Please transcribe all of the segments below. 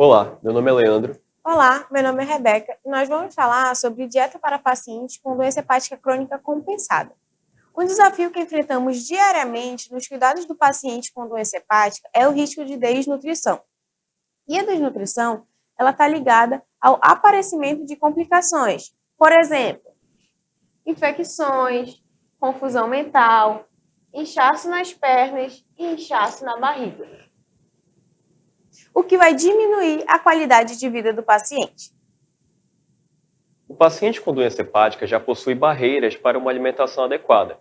Olá, meu nome é Leandro. Olá, meu nome é Rebeca e nós vamos falar sobre dieta para pacientes com doença hepática crônica compensada. Um desafio que enfrentamos diariamente nos cuidados do paciente com doença hepática é o risco de desnutrição. E a desnutrição, ela está ligada ao aparecimento de complicações, por exemplo, infecções, confusão mental, inchaço nas pernas e inchaço na barriga, o que vai diminuir a qualidade de vida do paciente. O paciente com doença hepática já possui barreiras para uma alimentação adequada.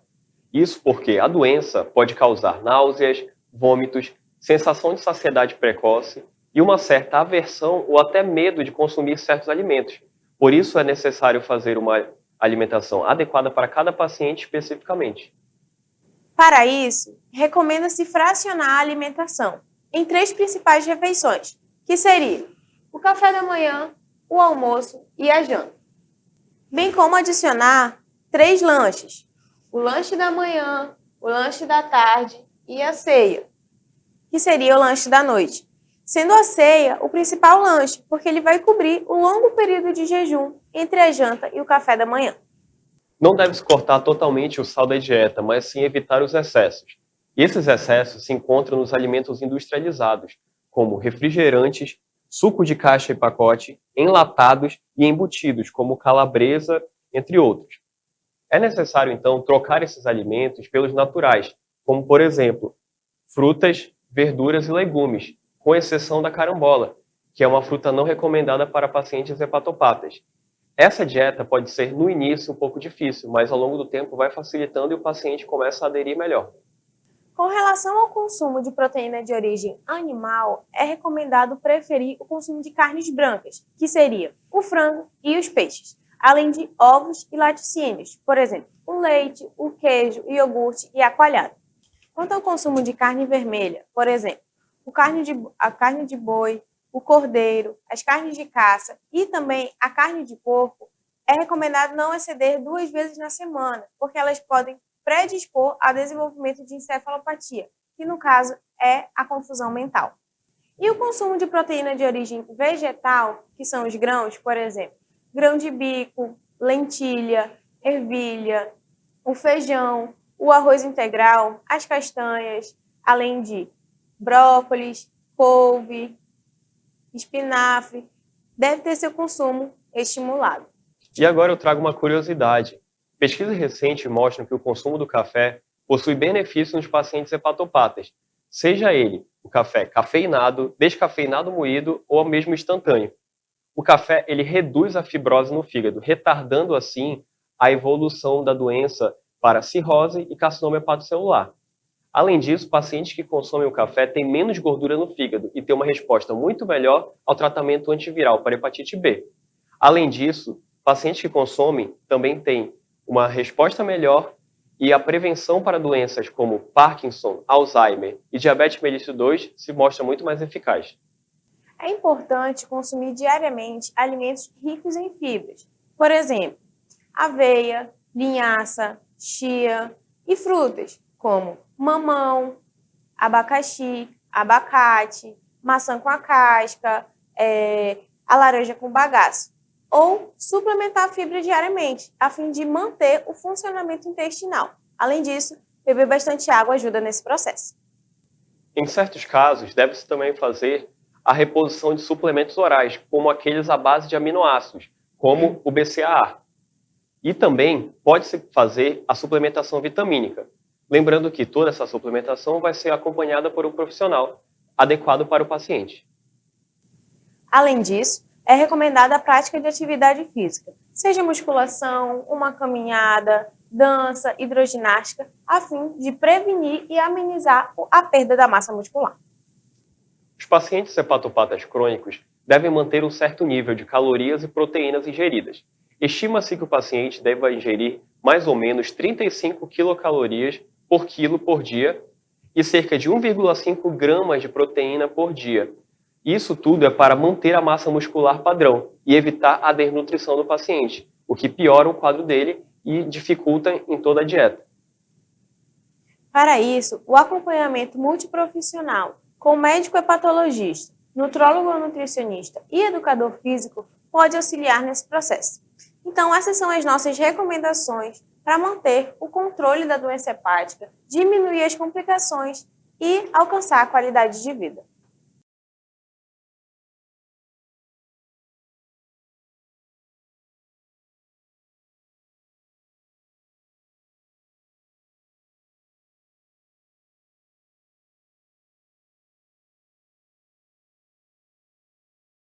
Isso porque a doença pode causar náuseas, vômitos, sensação de saciedade precoce e uma certa aversão ou até medo de consumir certos alimentos. Por isso é necessário fazer uma alimentação adequada para cada paciente especificamente. Para isso, recomenda-se fracionar a alimentação em 3 principais refeições, que seriam o café da manhã, o almoço e a janta. Bem como adicionar 3 lanches, o lanche da manhã, o lanche da tarde e a ceia, que seria o lanche da noite. Sendo a ceia o principal lanche, porque ele vai cobrir o longo período de jejum entre a janta e o café da manhã. Não deve-se cortar totalmente o sal da dieta, mas sim evitar os excessos. E esses excessos se encontram nos alimentos industrializados, como refrigerantes, suco de caixa e pacote, enlatados e embutidos, como calabresa, entre outros. É necessário, então, trocar esses alimentos pelos naturais, como, por exemplo, frutas, verduras e legumes, com exceção da carambola, que é uma fruta não recomendada para pacientes hepatopatas. Essa dieta pode ser, no início, um pouco difícil, mas ao longo do tempo vai facilitando e o paciente começa a aderir melhor. Com relação ao consumo de proteína de origem animal, é recomendado preferir o consumo de carnes brancas, que seria o frango e os peixes, além de ovos e laticínios, por exemplo, o leite, o queijo, o iogurte e a coalhada. Quanto ao consumo de carne vermelha, por exemplo, a carne de boi, o cordeiro, as carnes de caça e também a carne de porco, é recomendado não exceder 2 vezes na semana, porque elas podem predispor ao desenvolvimento de encefalopatia, que no caso é a confusão mental. E o consumo de proteína de origem vegetal, que são os grãos, por exemplo, grão de bico, lentilha, ervilha, o feijão, o arroz integral, as castanhas, além de brócolis, couve, espinafre, deve ter seu consumo estimulado. E agora eu trago uma curiosidade. Pesquisas recentes mostram que o consumo do café possui benefícios nos pacientes hepatopatas, seja ele o café cafeinado, descafeinado moído ou mesmo instantâneo. O café ele reduz a fibrose no fígado, retardando assim a evolução da doença para cirrose e carcinoma hepatocelular. Além disso, pacientes que consomem o café têm menos gordura no fígado e têm uma resposta muito melhor ao tratamento antiviral para hepatite B. Além disso, pacientes que consomem também têm uma resposta melhor e a prevenção para doenças como Parkinson, Alzheimer e diabetes mellitus 2 se mostra muito mais eficaz. É importante consumir diariamente alimentos ricos em fibras, por exemplo, aveia, linhaça, chia e frutas, como mamão, abacaxi, abacate, maçã com a casca, a laranja com bagaço. Ou suplementar a fibra diariamente, a fim de manter o funcionamento intestinal. Além disso, beber bastante água ajuda nesse processo. Em certos casos, deve-se também fazer a reposição de suplementos orais, como aqueles à base de aminoácidos, como o BCAA. E também pode-se fazer a suplementação vitamínica. Lembrando que toda essa suplementação vai ser acompanhada por um profissional adequado para o paciente. Além disso, é recomendada a prática de atividade física, seja musculação, uma caminhada, dança, hidroginástica, a fim de prevenir e amenizar a perda da massa muscular. Os pacientes hepatopatas crônicos devem manter um certo nível de calorias e proteínas ingeridas. Estima-se que o paciente deva ingerir mais ou menos 35 quilocalorias por quilo por dia e cerca de 1,5 gramas de proteína por dia. Isso tudo é para manter a massa muscular padrão e evitar a desnutrição do paciente, o que piora o quadro dele e dificulta em toda a dieta. Para isso, o acompanhamento multiprofissional com médico hepatologista, nutrólogo ou nutricionista e educador físico pode auxiliar nesse processo. Então, essas são as nossas recomendações para manter o controle da doença hepática, diminuir as complicações e alcançar a qualidade de vida.